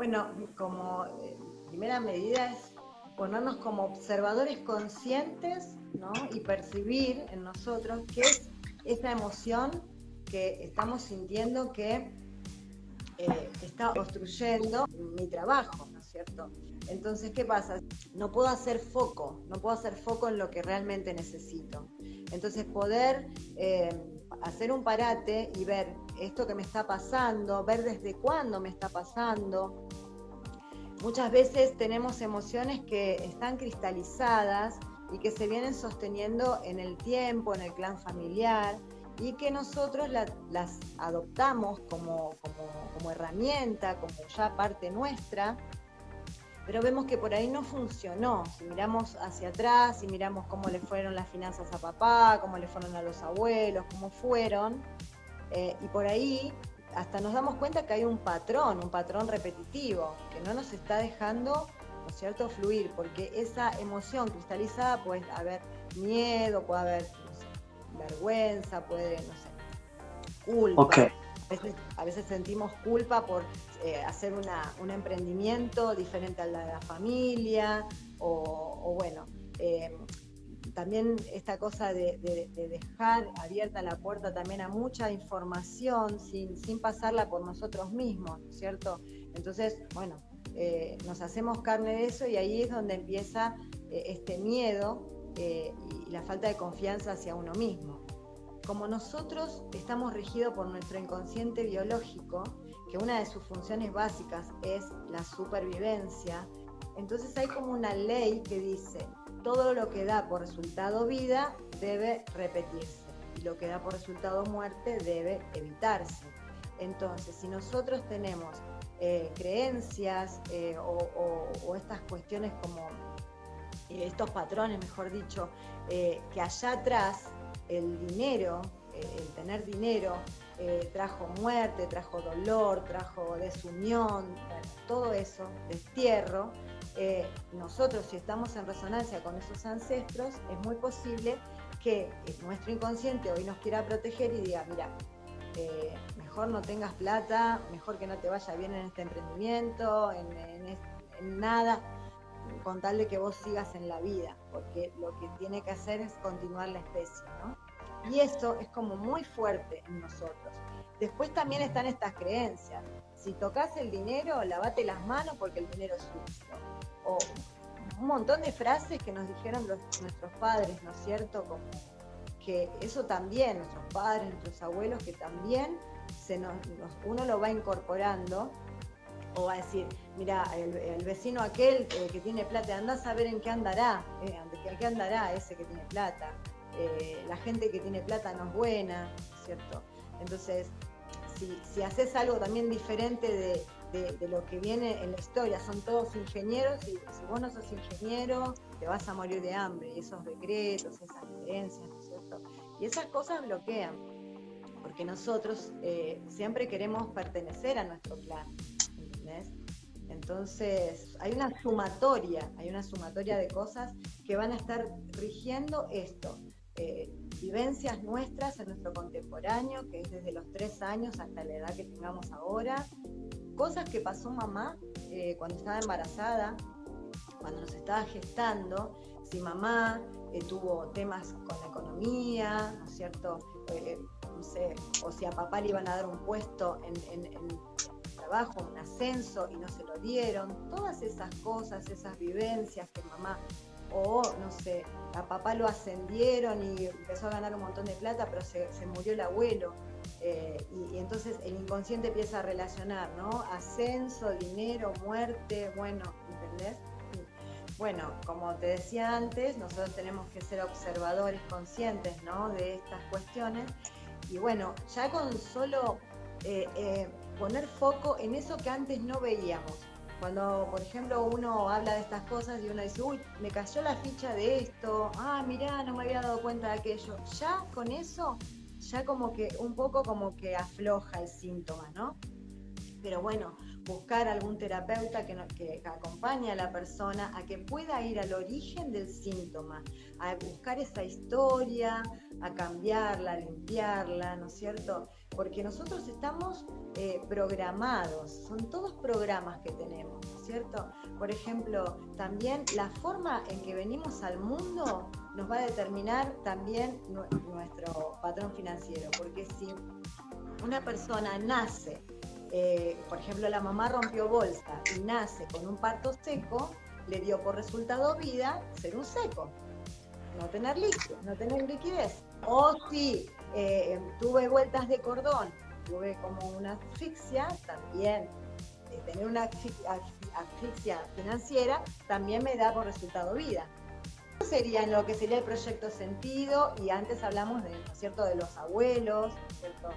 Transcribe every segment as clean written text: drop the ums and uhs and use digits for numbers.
Bueno, como primera medida es ponernos como observadores conscientes, ¿no? Y percibir en nosotros qué es esa emoción que estamos sintiendo que está obstruyendo mi trabajo, ¿no es cierto? Entonces, ¿qué pasa? No puedo hacer foco en lo que realmente necesito. Entonces, poder hacer un parate y ver esto que me está pasando, ver desde cuándo me está pasando. Muchas veces tenemos emociones que están cristalizadas y que se vienen sosteniendo en el tiempo, en el clan familiar, y que nosotros las adoptamos como herramienta, como ya parte nuestra, pero vemos que por ahí no funcionó. Si miramos hacia atrás, si miramos cómo le fueron las finanzas a papá, cómo le fueron a los abuelos, cómo fueron, y por ahí hasta nos damos cuenta que hay un patrón repetitivo, que no nos está dejando, ¿no es cierto?, fluir, porque esa emoción cristalizada puede haber miedo, puede haber, no sé, vergüenza, puede, no sé, culpa. Ok. A veces sentimos culpa por hacer un emprendimiento diferente al de la familia, o bueno, también esta cosa de dejar abierta la puerta también a mucha información sin pasarla por nosotros mismos, ¿no es cierto? Entonces, bueno, nos hacemos carne de eso y ahí es donde empieza este miedo y la falta de confianza hacia uno mismo. Como nosotros estamos regidos por nuestro inconsciente biológico, que una de sus funciones básicas es la supervivencia, entonces hay como una ley que dice, todo lo que da por resultado vida debe repetirse y lo que da por resultado muerte debe evitarse. Entonces, si nosotros tenemos creencias o estas cuestiones como estos patrones, mejor dicho, que allá atrás el dinero, el tener dinero, trajo muerte, trajo dolor, trajo desunión, bueno, todo eso, destierro. Nosotros, si estamos en resonancia con esos ancestros, es muy posible que nuestro inconsciente hoy nos quiera proteger y diga, mira, mejor no tengas plata, mejor que no te vaya bien en este emprendimiento, en nada, con tal de que vos sigas en la vida, porque lo que tiene que hacer es continuar la especie, ¿no? Y eso es como muy fuerte en nosotros. Después también están estas creencias. Si tocas el dinero, lavate las manos porque el dinero es sucio. O un montón de frases que nos dijeron nuestros padres, ¿no es cierto? Como que eso también, nuestros padres, nuestros abuelos, que también uno lo va incorporando. O va a decir, mira, el vecino aquel que tiene plata, anda a saber en qué andará, en qué andará ese que tiene plata. La gente que tiene plata no es buena, ¿cierto? Entonces, si haces algo también diferente de lo que viene en la historia, son todos ingenieros, y si vos no sos ingeniero, te vas a morir de hambre, y esos decretos, esas creencias, ¿no es cierto? Y esas cosas bloquean, porque nosotros siempre queremos pertenecer a nuestro clan. ¿Entendés? Entonces hay una sumatoria de cosas que van a estar rigiendo esto, vivencias nuestras en nuestro contemporáneo, que es desde los 3 años hasta la edad que tengamos ahora, cosas que pasó mamá cuando estaba embarazada, cuando nos estaba gestando, si mamá tuvo temas con la economía, ¿no es cierto? No sé, o si a papá le iban a dar un puesto en trabajo, un ascenso y no se lo dieron, todas esas cosas, esas vivencias que mamá, o no sé, a papá lo ascendieron y empezó a ganar un montón de plata, pero se murió el abuelo, y entonces el inconsciente empieza a relacionar, ¿no? Ascenso, dinero, muerte, bueno, ¿entendés? Bueno, como te decía antes, nosotros tenemos que ser observadores conscientes, ¿no?, de estas cuestiones, y bueno, ya con solo poner foco en eso que antes no veíamos. Cuando, por ejemplo, uno habla de estas cosas y uno dice, uy, me cayó la ficha de esto, mirá, no me había dado cuenta de aquello. Ya con eso, ya como que un poco como que afloja el síntoma, ¿no? Pero bueno, buscar algún terapeuta que acompañe a la persona a que pueda ir al origen del síntoma, a buscar esa historia, a cambiarla, a limpiarla, ¿no es cierto? Porque nosotros estamos programados, son todos programas que tenemos, ¿no es cierto? Por ejemplo, también la forma en que venimos al mundo nos va a determinar también nuestro patrón financiero, porque si una persona nace, por ejemplo, la mamá rompió bolsa y nace con un parto seco, le dio por resultado vida ser un seco, no tener líquido, no tener liquidez. O si tuve vueltas de cordón, tuve como una asfixia, también tener una asfixia financiera también me da por resultado vida. Sería en lo que sería el proyecto sentido, y antes hablamos de, ¿no es cierto?, de los abuelos, ¿no es cierto?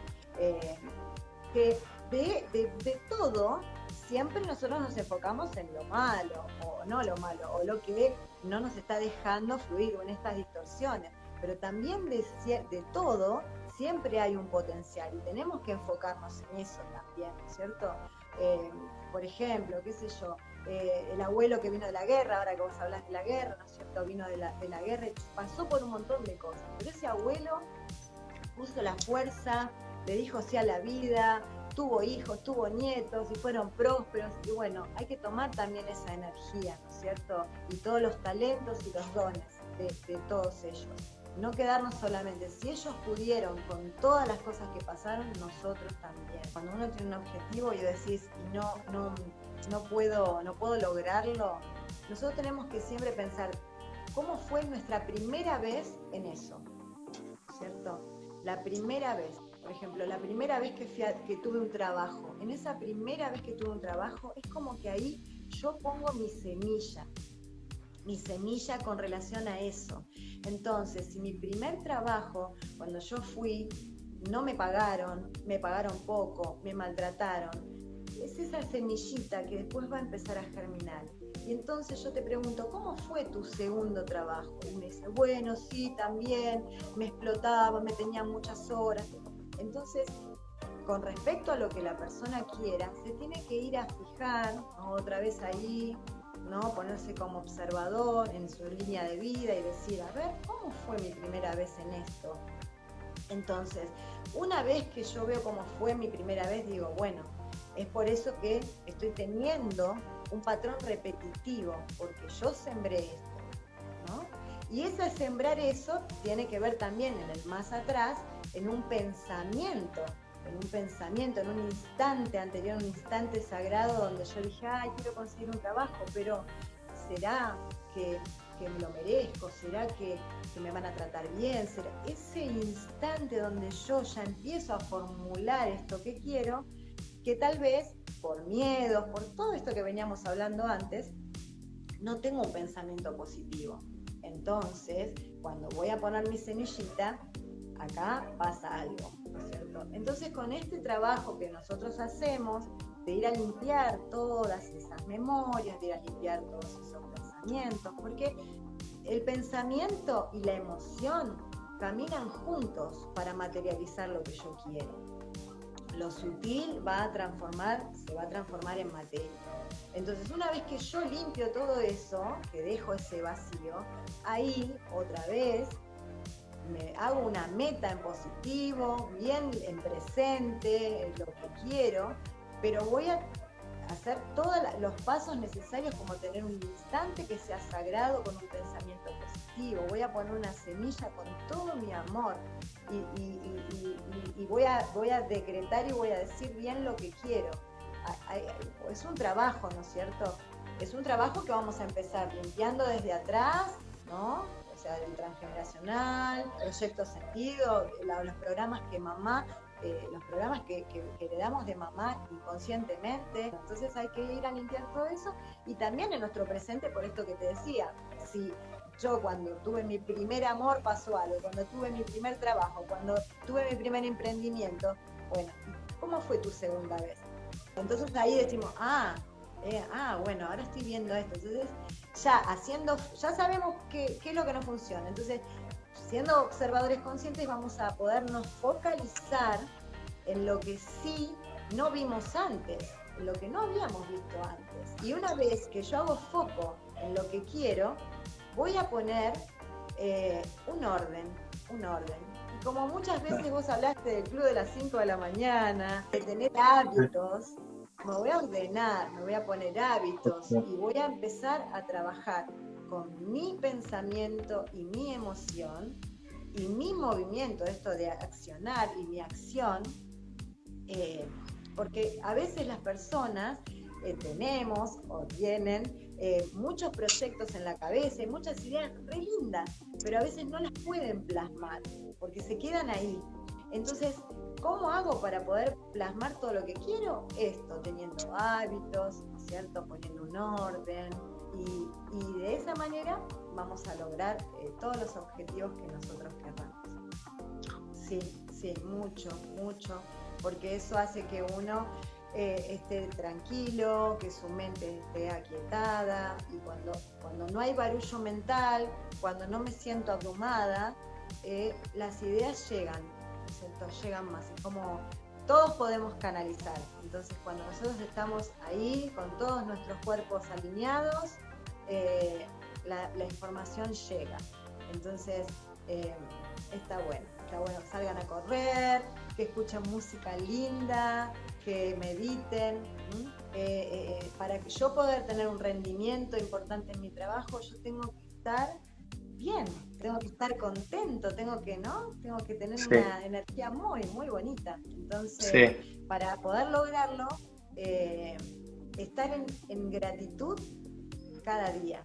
Que de todo siempre nosotros nos enfocamos en lo malo, o no lo malo, o lo que no nos está dejando fluir, o en estas distorsiones, pero también de todo siempre hay un potencial y tenemos que enfocarnos en eso también, ¿no es cierto? Por ejemplo, qué sé yo, el abuelo que vino de la guerra, ahora que vos hablas de la guerra, ¿no es cierto? Vino de la guerra y pasó por un montón de cosas, pero ese abuelo puso la fuerza, le dijo sí a la vida, tuvo hijos, tuvo nietos y fueron prósperos, y bueno, hay que tomar también esa energía, ¿no es cierto? Y todos los talentos y los dones de todos ellos. No quedarnos solamente, si ellos pudieron con todas las cosas que pasaron, nosotros también. Cuando uno tiene un objetivo y decís, no puedo lograrlo, nosotros tenemos que siempre pensar, ¿cómo fue nuestra primera vez en eso? ¿Cierto? La primera vez, por ejemplo, la primera vez que tuve un trabajo, en esa primera vez que tuve un trabajo, es como que ahí yo pongo mi semilla con relación a eso. Entonces, si mi primer trabajo, cuando yo fui, no me pagaron poco, me maltrataron, es esa semillita que después va a empezar a germinar. Y entonces yo te pregunto, ¿cómo fue tu segundo trabajo? Y me dice, bueno, sí, también, me explotaba, me tenía muchas horas. Entonces, con respecto a lo que la persona quiera, se tiene que ir a fijar, ¿no?, otra vez ahí, ¿no?, ponerse como observador en su línea de vida y decir, a ver, ¿cómo fue mi primera vez en esto? Entonces, una vez que yo veo cómo fue mi primera vez, digo, bueno, es por eso que estoy teniendo un patrón repetitivo, porque yo sembré esto, ¿no? Y ese sembrar eso tiene que ver también en el más atrás, en un pensamiento, en un instante anterior, un instante sagrado donde yo dije, ay, quiero conseguir un trabajo, pero ¿será que me lo merezco? ¿Será que me van a tratar bien? ¿Será? Ese instante donde yo ya empiezo a formular esto que quiero, que tal vez por miedos, por todo esto que veníamos hablando antes, no tengo un pensamiento positivo. Entonces, cuando voy a poner mi semillita, acá pasa algo, ¿no es cierto? Entonces, con este trabajo que nosotros hacemos, de ir a limpiar todas esas memorias, de ir a limpiar todos esos pensamientos, porque el pensamiento y la emoción caminan juntos para materializar lo que yo quiero. Lo sutil se va a transformar en materia. Entonces, una vez que yo limpio todo eso, que dejo ese vacío, ahí otra vez me hago una meta en positivo, bien en presente, lo que quiero, pero voy a hacer todos los pasos necesarios, como tener un instante que sea sagrado con un pensamiento positivo. Voy a poner una semilla con todo mi amor y voy a decretar y voy a decir bien lo que quiero. Es un trabajo, ¿no es cierto? Es un trabajo que vamos a empezar limpiando desde atrás, ¿no? O sea, del transgeneracional, proyecto sentido, los programas que mamá, los programas que heredamos de mamá inconscientemente. Entonces hay que ir a limpiar todo eso, y también en nuestro presente, por esto que te decía, si yo cuando tuve mi primer amor pasó algo, cuando tuve mi primer trabajo, cuando tuve mi primer emprendimiento, bueno, ¿cómo fue tu segunda vez? Entonces ahí decimos, bueno, ahora estoy viendo esto. Entonces ya sabemos qué es lo que no funciona. Entonces, siendo observadores conscientes, vamos a podernos focalizar en lo que sí no vimos antes. lo que no habíamos visto antes. Y una vez que yo hago foco en lo que quiero, voy a poner un orden. Y como muchas veces vos hablaste del club de las 5 de la mañana, de tener hábitos, me voy a ordenar, me voy a poner hábitos y voy a empezar a trabajar con mi pensamiento y mi emoción y mi movimiento, esto de accionar y mi acción, porque a veces las personas tenemos o tienen muchos proyectos en la cabeza y muchas ideas re lindas, pero a veces no las pueden plasmar porque se quedan ahí. Entonces, ¿cómo hago para poder plasmar todo lo que quiero? Esto, teniendo hábitos, ¿no es cierto? Poniendo un orden y de esa manera vamos a lograr todos los objetivos que nosotros querramos. Sí, mucho, porque eso hace que uno esté tranquilo, que su mente esté aquietada, y cuando no hay barullo mental, cuando no me siento abrumada, las ideas llegan, ¿cierto? Llegan más, es como todos podemos canalizar. Entonces cuando nosotros estamos ahí con todos nuestros cuerpos alineados, la información llega. Entonces está bueno que salgan a correr, que escuchen música linda, que mediten. Para que yo poder tener un rendimiento importante en mi trabajo, yo tengo que estar bien, tengo que estar contento, tengo que tener una energía muy, muy bonita. Entonces, para poder lograrlo, estar en gratitud cada día.